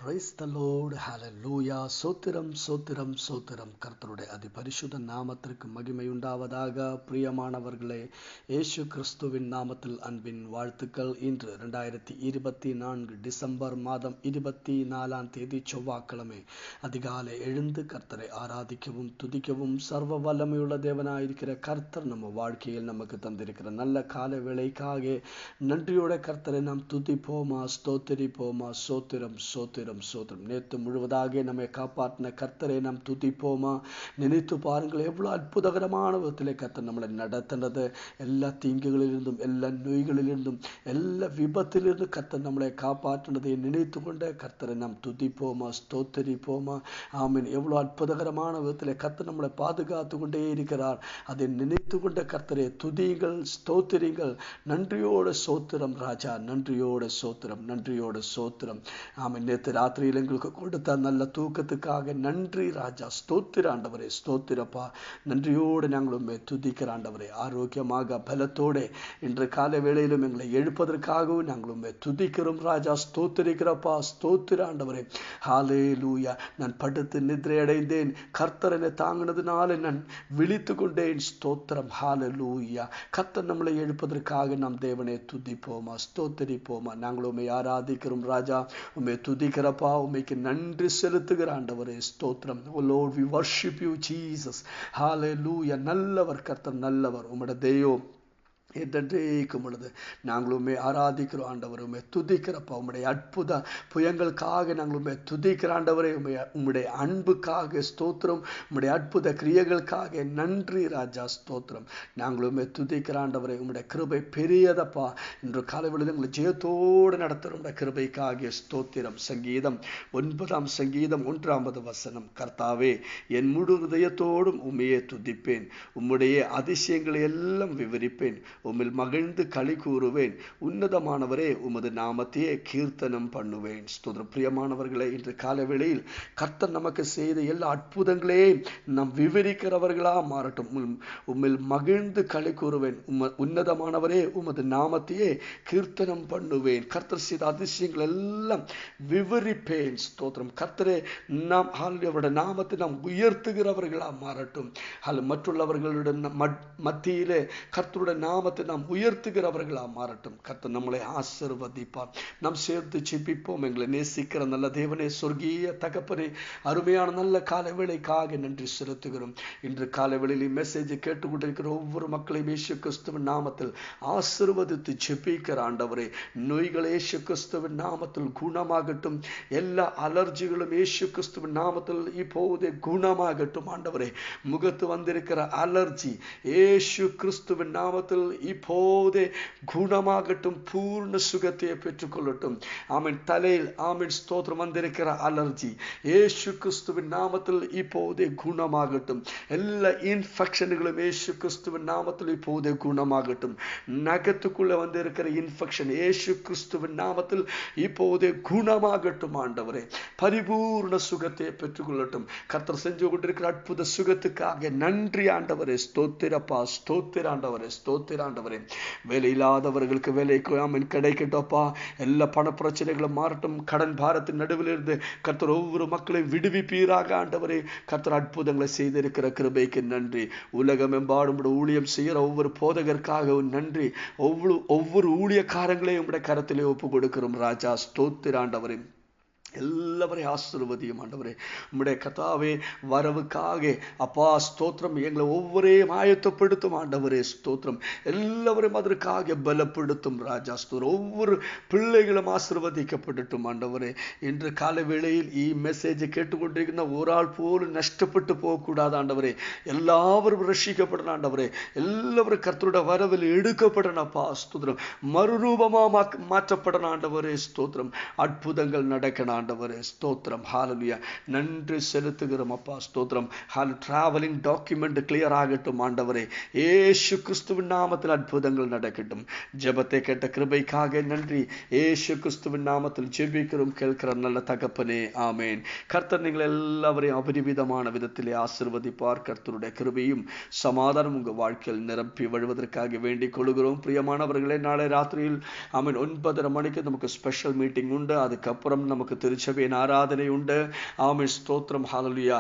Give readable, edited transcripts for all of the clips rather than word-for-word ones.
Praise the Lord, ஹalleluya. சோத்திரம் சோத்திரம் சோத்திரம். கர்த்தருடைய அதிபரிசுத்த நாமத்திற்கு மகிமை உண்டாவதாக. பிரியமானவர்களே, இயேசு கிறிஸ்துவின் நாமத்தில் அன்பின் வாழ்த்துக்கள். இன்று 2024 டிசம்பர் மாதம் 24ஆம் தேதி செவ்வாய்க்கிழமை அதிகாலை எழுந்து கர்த்தரை ஆராதிக்கவும் துதிக்கவும் சர்வ வல்லமையுள்ள தேவனாயிருக்கிற கர்த்தர் நம்ம வாழ்க்கையில் நமக்கு தந்திருக்கிற நல்ல கால வேளைக்காக நன்றியோட கர்த்தரை நாம் துதிப்போமா, ஸ்தோத்திரிப்போமா. சோத்திரம் சோத்திரம் சோத்திரம். நேற்று முழுவதாக நம்மை காப்பாற்றின கர்த்தரை நாம் துதிப்போமா. நினைத்து பாருங்கள், எவ்வளவு அற்புதகரமான விதத்திலே கர்த்தர் நம்மளை நடத்தினது. எல்லா தீங்குகளிலிருந்தும் எல்லா நோய்களிலிருந்தும் எல்லா விபத்திலிருந்து கர்த்தர் நம்மளை காப்பாற்றினதை நினைத்து கொண்ட கர்த்தரை நாம் துதிப்போமா, ஸ்தோத்திரிப்போமா. ஆமீன். எவ்வளவு அற்புதகரமான விதத்திலே கர்த்தர் நம்மளை பாதுகாத்து கொண்டே இருக்கிறார். அதை நினைத்து கொண்ட கர்த்தரை துதியுங்கள், ஸ்தோத்திரிங்கள். நன்றியோட சோத்திரம் ராஜா, நன்றியோட சோத்திரம், நன்றியோட சோத்திரம். ஆமீன். நேற்று ராத்திரியில் எங்களுக்கு கொடுத்த நல்ல தூக்கத்துக்காக நன்றி ராஜா. ஸ்தோத்திர ஆண்டவரே, ஸ்தோத்திரப்பா. நன்றியோடு நாங்களும் துதிக்கிற ஆண்டவரே, ஆரோக்கியமாக பலத்தோடு இன்று காலை வேளையிலும் எங்களை எழுப்பதற்காகவும் நாங்களும் துதிக்கிறோம் ராஜா. ஸ்தோத்திரிக்கிறப்பா, ஸ்தோத்திர ஆண்டவரே. ஹல்லேலூயா. நான் படுத்து நித்திரை அடைந்தேன், கர்த்தர் என்னை தாங்கினதுனால நான் விழித்து கொண்டேன். ஸ்தோத்திரம். ஹல்லேலூயா. கர்த்தர் நம்மளை எழுப்பதற்காக நாம் தேவனை துதிப்போமா, ஸ்தோத்திரிப்போமா. நாங்கள் உம்மை ஆராதிக்கிறோம் ராஜா, உம்மை துதிக்கிறப்பா, உம்மைக்கு நன்றி செலுத்துகிற ஆண்டவரே. ஸ்தோத்திரம். O Lord, we worship you Jesus. Hallelujah. நல்லவர் கர்த்தர், நல்லவர். உம்முடைய தெய்வம் என்றென்றைக்கும் பொழுது நாங்களுமே ஆராதிக்கிறோம் ஆண்டவர். உண்மை துதிக்கிறப்பா, உம்முடைய அற்புத புயங்களுக்காக நாங்கள் உண்மை துதிக்கிற ஆண்டவரே. உம்முடைய அன்புக்காக ஸ்தோத்திரம், உம்முடைய அற்புத கிரியைகளுக்காக நன்றி ராஜா. ஸ்தோத்திரம். நாங்களுமே துதிக்கிற ஆண்டவரே. உம்முடைய கிருபை பெரியதப்பா. இன்று காலைவெளியில் உங்களை ஜெயத்தோடு நடத்துகிற உம்முடைய கிருபைக்காக ஸ்தோத்திரம். சங்கீதம் 9ஆம் சங்கீதம் 1வது வசனம். கர்த்தாவே, என் முழு இதயத்தோடும் உம்மையே துதிப்பேன், உம்முடைய அதிசயங்களை எல்லாம் விவரிப்பேன், உம்மில் மகிழ்ந்து களி கூறுவேன், உன்னதமானவரே உமது நாமத்தையே கீர்த்தனம் பண்ணுவேன். ஸ்தோத்திரம். பிரியமானவர்களே, இன்று காலை வேளையில் கர்த்தர் நமக்கு செய்த எல்லா அற்புதங்களே நாம் விவரிக்கிறவர்களா மாறட்டும். உம்மில் மகிழ்ந்து களி கூறுவேன், உன்னதமானவரே உமது நாமத்தையே கீர்த்தனம் பண்ணுவேன். கர்த்தர் செய்த அதிசயங்கள் எல்லாம் விவரிப்பேன். ஸ்தோத்திரம். கர்த்தரே, நாம் அவருடைய நாமத்தை நாம் உயர்த்துகிறவர்களா மாறட்டும். மற்றவர்களுடைய மத்தியிலே கர்த்தருடைய நாமத்தை நாம் உயர்த்துகிறவர்களா மாறட்டும். கர்த்தர் நம்மளை ஆசீர்வதிப்பார். நாம் சேர்த்து ஜெபிப்போம். எங்களை நேசிக்கிற நல்ல தேவனே, சொர்க்கீய தகப்பனே, அருமையான நல்ல காலை வேளைக்காக நன்றி செலுத்துகிறோம். இன்று காலை வேளையில் மெசேஜ் கேட்டுக்கொண்டிருக்கிற ஒவ்வொரு மக்களையும் இயேசு கிறிஸ்துவின் நாமத்தில் ஆசீர்வதித்து ஜெபிக்கிற ஆண்டவரே. நோய்கள் இயேசு கிறிஸ்துவின் நாமத்தில் குணமாகட்டும். எல்லா அலர்ஜிகளும் இயேசு கிறிஸ்துவின் நாமத்தில் இப்போதே குணமாகட்டும் ஆண்டவரே. முகத்து வந்திருக்கிற அலர்ஜி இயேசு கிறிஸ்துவின் நாமத்தில் இப்போதே குணமாகட்டும், பூர்ண சுகத்தை பெற்றுக்கொள்ளட்டும். ஆமீன். தலையில் ஆமீன் ஸ்தோத்திரம் வந்திருக்கிற அலர்ஜி இயேசு கிறிஸ்துவின் நாமத்தில் இப்போதே குணமாகட்டும். எல்லா இன்ஃபெக்ஷன்களும் இயேசு கிறிஸ்துவின் நாமத்தில் இப்போதே குணமாகட்டும். நகத்துக்குள்ள வந்திருக்கிற இன்ஃபெக்ஷன் இயேசு கிறிஸ்துவின் நாமத்தில் இப்போதே குணமாகட்டும் ஆண்டவரே. பரிபூர்ண சுகத்தை பெற்றுக்கொள்ளட்டும். கர்த்தர் செஞ்சு கொண்டிருக்கிற அற்புத சுகத்துக்காக நன்றி ஆண்டவரே. ஸ்தோத்திரப்பா, ஸ்தோத்திர ஆண்டவரே, ஸ்தோத்திர ஆண்டவரே. வேலை இல்லாதவர்களுக்கு வேலை கிடைக்கட்டோப்பா. எல்லா பண பிரச்சனைகளும் மாறட்டும். கடன் பாரத்தின் நடுவில் இருந்து கர்த்தர் ஒவ்வொரு மக்களையும் விடுவிப்பீராக ஆண்டவரே. கர்த்தர் அற்புதங்களை செய்திருக்கிற கிருபைக்கு நன்றி. உலகம் எம்பாடும் ஊழியம் செய்கிற ஒவ்வொரு போதகருக்காக நன்றி. ஒவ்வொரு ஊழியக்காரங்களையும் உடைய கரத்திலே ஒப்பு கொடுக்கிறோம் ராஜா. ஸ்தோத்திர ஆண்டவரே. எல்லாவரையும் ஆசீர்வதியும் ஆண்டவரே. உம்முடைய கர்த்தாவே வரவுக்காக அப்பா ஸ்தோத்திரம். எங்களை ஒவ்வொரையும் ஆயத்தப்படுத்தும் ஆண்டவரே. ஸ்தோத்திரம். எல்லாவரையும் அதற்காக பலப்படுத்தும் ராஜா. ஸ்தோத்திரம். ஒவ்வொரு பிள்ளைகளும் ஆசீர்வதிக்கப்படட்டும் ஆண்டவரே. இன்று காலை வேளையில் மெசேஜ் கேட்டுக்கொண்டிருக்கிற ஒரு ஆள் போலும் நஷ்டப்பட்டு போகக்கூடாது ஆண்டவரே. எல்லாவரும் ரட்சிக்கப்படணும் ஆண்டவரே. எல்லாவரும் கர்த்தருடைய வரவில் எடுக்கப்படணும்ப்பா. ஸ்தோத்திரம். மறுரூபமா மாற்றப்படணும் ஆண்டவரே. ஸ்தோத்திரம். அற்புதங்கள் நடக்கணும் ஆண்டவரே. ஸ்தோத்திரம். ஹalleluya. நன்றி செலுத்துகிறோம் அப்பா. ஸ்தோத்திரம். டிராவலிங் டாக்குமெண்ட் கிளியர் ஆகட்டும் ஆண்டவரே. இயேசு கிறிஸ்துவின் நாமத்தில் அற்புதங்கள் நடக்கட்டும். ஜெபத்தை கேட்ட கிருபைக்காக நன்றி. இயேசு கிறிஸ்துவின் நாமத்தில் ஜெபிக்கிறோம் கேட்கிற நல்ல தகப்பனே. ஆமேன். கர்த்தர் நீங்கள் எல்லாவரையும் அபரிவிதமான விதத்திலே ஆசீர்வதிப்பார். கர்த்தருடைய கிருபையும் சமாதானம் உங்கள் வாழ்க்கையில் நிரப்பி வழுவதற்காக வேண்டிக் கொள்கிறோம். பிரியமானவர்களே, நாளை ராத்திரியில் ஆமீன் 9:30 மணிக்கு நமக்கு ஸ்பெஷல் மீட்டிங் உண்டு. அதுக்கப்புறம் நமக்கு திருச்சபையின் ஆராதனை உண்டு. ஆமென், ஸ்தோத்திரம். ஹalleluya.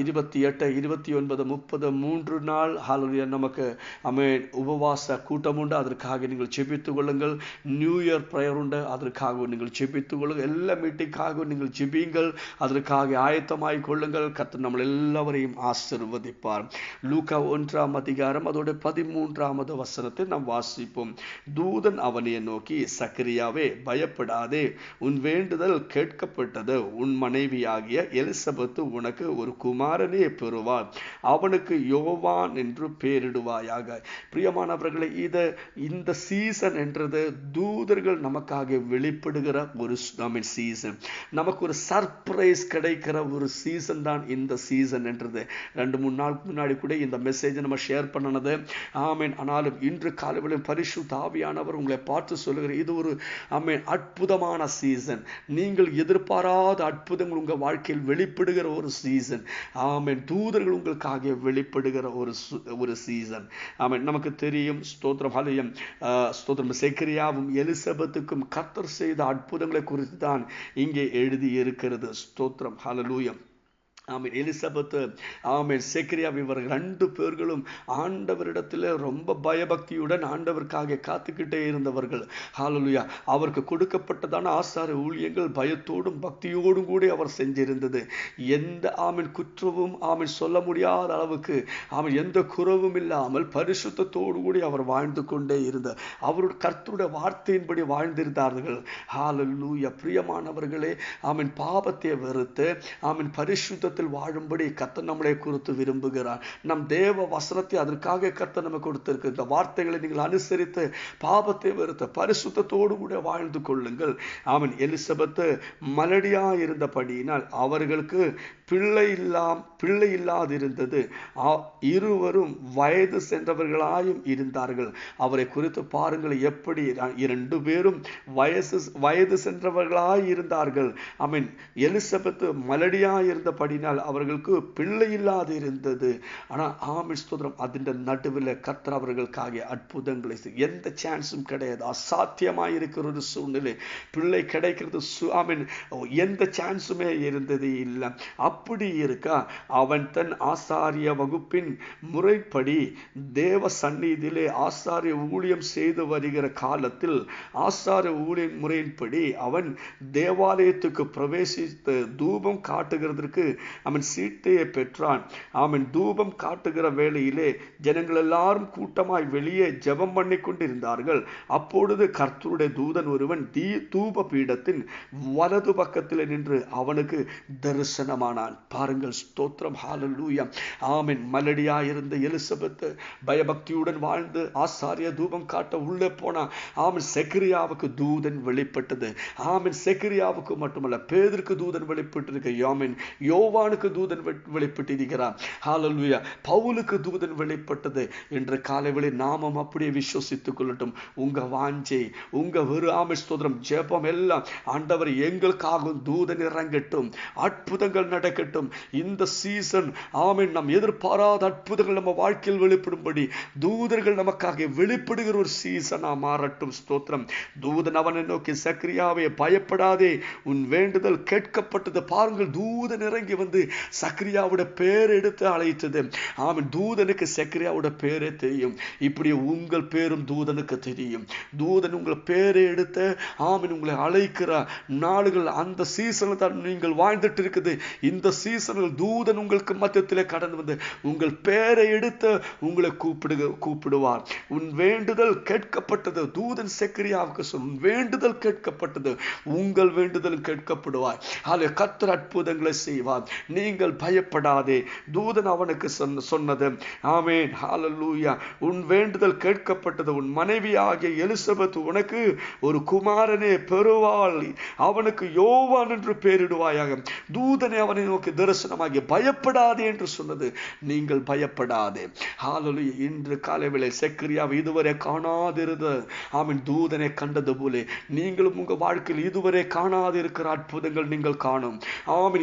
28, 29, 30 3 நாள் ஹalleluya நமக்கு ஆமென் உபவாச கூட்டம் உண்டு. அதற்காக நீங்கள் ஜெபித்துக் கொள்ளுங்கள். நியூ இயர் பிரேயர் உண்டு. அதற்காக நீங்கள் ஜெபித்துக் கொள்ளுங்கள். எல்லா மீட்டிங்காக நீங்கள் ஜெபியுங்கள். அதற்காக ஆயத்தமாய் கொள்ளுங்கள். கர்த்தர் நம்ம எல்லாவரையும் ஆசீர்வதிப்பார். லூக்கா 1 அதிகாரம் அதோட 13வது வசனத்தை நாம் வாசிப்போம். தூதன் அவனை நோக்கி, சக்கரியாவே பயப்படாதே, உன் வேண்டுதல் கேட்கப்பட்டது. உன் மனைவியாகிய எலிசபெத்து உனக்கு ஒரு குமாரனே பெறுவார். அவனுக்கு யோவான் என்று பெயரிடுவாயாக. பிரியமானவர்களே, இந்த சீசன் என்றது தூதர்கள் நமக்காக வெளிப்படுகிற ஒரு சீசன். நமக்கு ஒரு சர்ப்ரைஸ் கிடைக்கிற ஒரு சீசன் தான் இந்த சீசன் என்றது. 2-3 நாளுக்கு முன்னாடி கூட இந்த மெசேஜ் நம்ம ஷேர் பண்ணனது. ஆமென். ஆனாலும் இன்று காலையில் பரிசுத்த ஆவியானவர் உங்களை பார்த்து சொல்லுகிற இது ஒரு ஆமென் அற்புதமான சீசன். நீங்கள் எதிர்பாராத அற்புதங்கள் உங்கள் வாழ்க்கையில் வெளிப்படுகிற ஒரு சீசன். ஆமென். தூதர்கள் உங்களுக்காக வெளிப்படுகிற ஒரு சீசன். ஆமென். நமக்கு தெரியும், ஸ்தோத்திரம் ஹல்லேலூயா, ஸ்தோத்திரம், செக்கரியாவும் எலிசபெத்துக்கும் கர்த்தர் செய்த அற்புதங்களை குறித்து தான் இங்கே எழுதி இருக்கிறது. ஸ்தோத்திரம் ஹல்லேலூயா. ஆமென். எலிசபெத், ஆமென், செக்கரியா இவர்கள் 2 பேர்களும் ஆண்டவரிடத்தில் ரொம்ப பயபக்தியுடன் ஆண்டவருக்காக காத்துக்கிட்டே இருந்தவர்கள். ஹல்லேலூயா. அவருக்கு கொடுக்கப்பட்டதான ஆசார ஊழியங்கள் பயத்தோடும் பக்தியோடும் கூட அவர் செஞ்சிருந்தது. எந்த ஆமென் குற்றமும் ஆமென் சொல்ல முடியாத அளவுக்கு ஆமென் எந்த குறவும் இல்லாமல் பரிசுத்தத்தோடு கூட அவர் வாழ்ந்து கொண்டே இருந்தார். அவருடைய கர்த்தருடைய வார்த்தையின்படி வாழ்ந்திருந்தார்கள். ஹல்லேலூயா. பிரியமானவர்களே, ஆமென், பாவத்தை வெறுத்து ஆமென் பரிசுத்த வாழும்படி கர்த்தர் நம்மளை குறித்து விரும்புகிறார். நம் தேவ வசனத்தை அதற்காக கர்த்தர் நமக்கு கொடுத்திருக்கு. இந்த வார்த்தைகளை நீங்கள் அனுசரித்து பாவத்தை வெறுத்து பரிசுத்தத்தோடு கூட வாழ்ந்து கொள்ளுங்கள். ஆமென். எலிசபெத் மலடியா இருந்தபடியினால் அவர்களுக்கு பிள்ளை இல்லாதிருந்தது. இருவரும் வயது சென்றவர்களாயும் இருந்தார்கள். அவரை குறித்து பாருங்கள், எப்படி 2 பேரும் வயது சென்றவர்களாய் இருந்தார்கள். ஆமென். எலிசபெத் மலடியா இருந்தபடினால் அவர்களுக்கு பிள்ளை இல்லாது இருந்தது. ஆனால் ஆமென், ஸ்தோத்திரம், அதின் நடுவில் கர்த்தர் அவர்களுக்காக அற்புதங்களை எந்த சான்ஸும் கிடையாது. அசாத்தியமாய் இருக்கிற ஒரு சூழ்நிலை. பிள்ளை கிடைக்கிறது ஆமென் எந்த சான்ஸுமே இருந்தது இல்லை. அப்படி இருக்க அவன் தன் ஆசாரிய வகுப்பின் முறைப்படி தேவ சந்நிதியிலே ஆசாரிய ஊழியம் செய்து வருகிற காலத்தில் ஆசாரிய ஊழிய முறையின்படி அவன் தேவாலயத்துக்கு பிரவேசித்து தூபம் காட்டுகிறதற்கு அவன் சீட்டையை பெற்றான். அவன் தூபம் காட்டுகிற வேளையிலே ஜனங்கள் எல்லாரும் கூட்டமாய் வெளியே ஜெபம் பண்ணி கொண்டிருந்தார்கள். அப்பொழுது கர்த்தருடைய தூதன் ஒருவன் தூப பீடத்தின் வலது பக்கத்தில் நின்று அவனுக்கு தரிசனமானான். பாருங்கள், ஸ்தோத்திரம், ஹல்லேலூயா. ஆமென். மலடியா இருந்த எலிசபெத் பயபக்தியுடன் வாழ்ந்து ஆசாரிய தூபம் காட்ட உள்ளே போனா. ஆமென். செக்கரியாவுக்கு தூதன் வெளிப்பட்டது. ஆமென். செக்கரியாவுக்கு மட்டுமல்ல, பேதுருக்கு தூதன் வெளிப்பட்டிருக்க. ஆமென். யோவானுக்கு தூதன் வெளிப்பட்டிருக்கிறார். ஹல்லேலூயா. பவுலுக்கு தூதன் வெளிப்பட்டது. என்று காலைவேளை நாமும் அப்படியே விசுவசித்துக் கொள்ளட்டும். உங்க வாஞ்சை, உங்க ஆமென், ஸ்தோத்திரம், ஜெபம் எல்லாம் ஆண்டவர் எங்களுக்காக தூதன் இறங்கட்டும், அற்புதங்கள் நடக்கட்டும். இந்த சீசன் ஆமென் நாம் எதிர்பாராத அற்புதங்கள் நம்ம வாழ்க்கையில் வெளிப்படும்படி தூதர்கள் நமக்காக வெளிப்படுகிற ஒரு சீசனா மாறட்டும். ஸ்தோத்திரம். தூதன் அவனை நோக்கி, சக்கரியாவே பயப்படாதே, உன் வேண்டுதல் கேட்கப்பட்டது. பாருங்கள், தூதன் இறங்கி வந்து சக்கரியாவோட பேர் எடுத்து அழைத்தது. ஆமென். தூதனுக்கு சக்கரியாவோட பேரே தெரியும். இப்படி உங்கள் பேரும் தூதனுக்கு தெரியும். தூதன் உங்கள் பேரை எடுத்து ஆமென் உங்களை அழைக்கிற நாடுகள் அந்த சீசனில் தான் நீங்கள் வாழ்ந்துட்டு இருக்குது. இந்த சீசனில் தூதன் உங்களுக்கு மத்தியத்திலே கடந்து வந்து உங்கள் பேரை எடுத்து உங்களை கூப்பிடுவார். உன் வேண்டுதல் கேட்கப்பட்டது. தூதன் செக்கரியாவுக்கு உன் வேண்டுதல் கேட்கப்பட்டது. உங்கள் வேண்டுதல் கேட்கப்படுவார். அதில் கர்த்தர் அற்புதங்களை செய்வார். நீங்கள் பயப்படாதே. தூதன் அவனுக்கு சொன்னது. ஆமென். ஹல்லேலூயா. உன் வேண்டுதல் கேட்கப்பட்டது. உன் மனைவி ஆகிய எலிசபெத் உனக்கு ஒரு குமாரனே பெறுவாள். அவனுக்கு யோவான் என்று பெயரிடுவாயாக. தூதனை அவனை நோக்கி தரிசனமாகி பயப்படாதே என்று சொன்னது. நீங்கள் பயப்படாதே. ஹalleluya. இன்று காலைவேளை செக்கரியாவை இதுவரை காணாதிருந்த தூதனை கண்டது போல நீங்களும் உங்க வாழ்க்கையில் இதுவரை காணாதிருக்கிற அற்புதங்கள் நீங்கள் காணும்.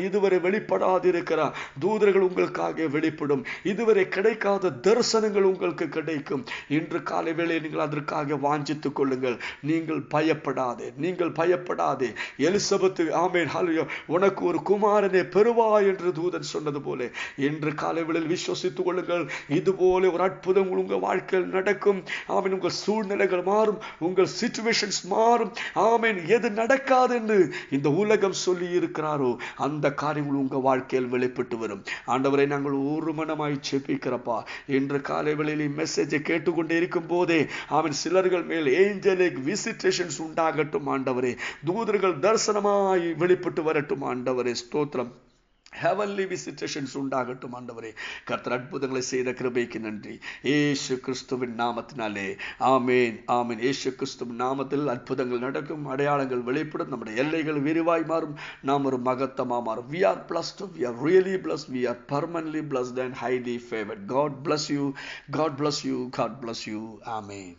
இதுவரை வெளிப்படாதிருக்கிற தூதர்கள் உங்களுக்காக வெளிப்படும். இதுவரை கிடைக்காத தரிசனங்கள் உங்களுக்கு கிடைக்கும். இன்று காலை வேளையில் நீங்கள் அதற்காக வாஞ்சித்துக் கொள்ளுங்கள். நீங்கள் பயப்படாதே, நீங்கள் பயப்படாதே. எலிசபெத்து ஹalleluya உனக்கு ஒரு குமாரனை பெறுவாய் என்று தூதன் சொன்னது போல இன்று காலை வேளையில் விசுவசித்துக் கொள்ளுங்கள். இதுபோல ஒரு அற்புதம் உங்கள் வாழ்க்கையில் நடக்கும். உங்கள் சூழ்நிலைகள் மாறும், உங்கள் சிச்சுவேஷன்ஸ் மாறும். எது நடக்காது என்று இந்த உலகம் சொல்லி இருக்கிறாரோ அந்த காரியங்கள் உங்க வாழ்க்கையில் வெளிப்பட்டு வரும். ஆண்டவரை நாங்கள் ஒரு மனமாய் செபிக்கிறப்பா. இன்று காலை வேளையில் மெசேஜை கேட்டுக்கொண்டே இருக்கும் போதே சிலர்கள் மேல் ஏஞ்சலிக் விசிட்டேஷன்ஸ் உண்டாகட்டும் ஆண்டவரே. தூதர்கள் தரிசனமாய் வெளிப்பட்டு வரட்டும் ஆண்டவரே. ஸ்தோத்திரம். heavenly visitations உண்டாகட்டும் ஆண்டவரே. கர்த்தர் அற்புதங்களை செய்த கிருபைக்கு நன்றி. இயேசு கிறிஸ்துவின் நாமத்தினாலே ஆமென், ஆமென். இயேசு கிறிஸ்துவின் நாமத்தில் அற்புதங்கள் நடக்கும், அடையாளங்கள் வெளிப்படும், நம்முடைய எல்லைகள் விரிவாய் மாறும், நாம் ஒரு மகத்தமா மாறும். we are blessed, we are really blessed, we are permanently blessed and highly favored. God bless you, God bless you, God bless you. Amen.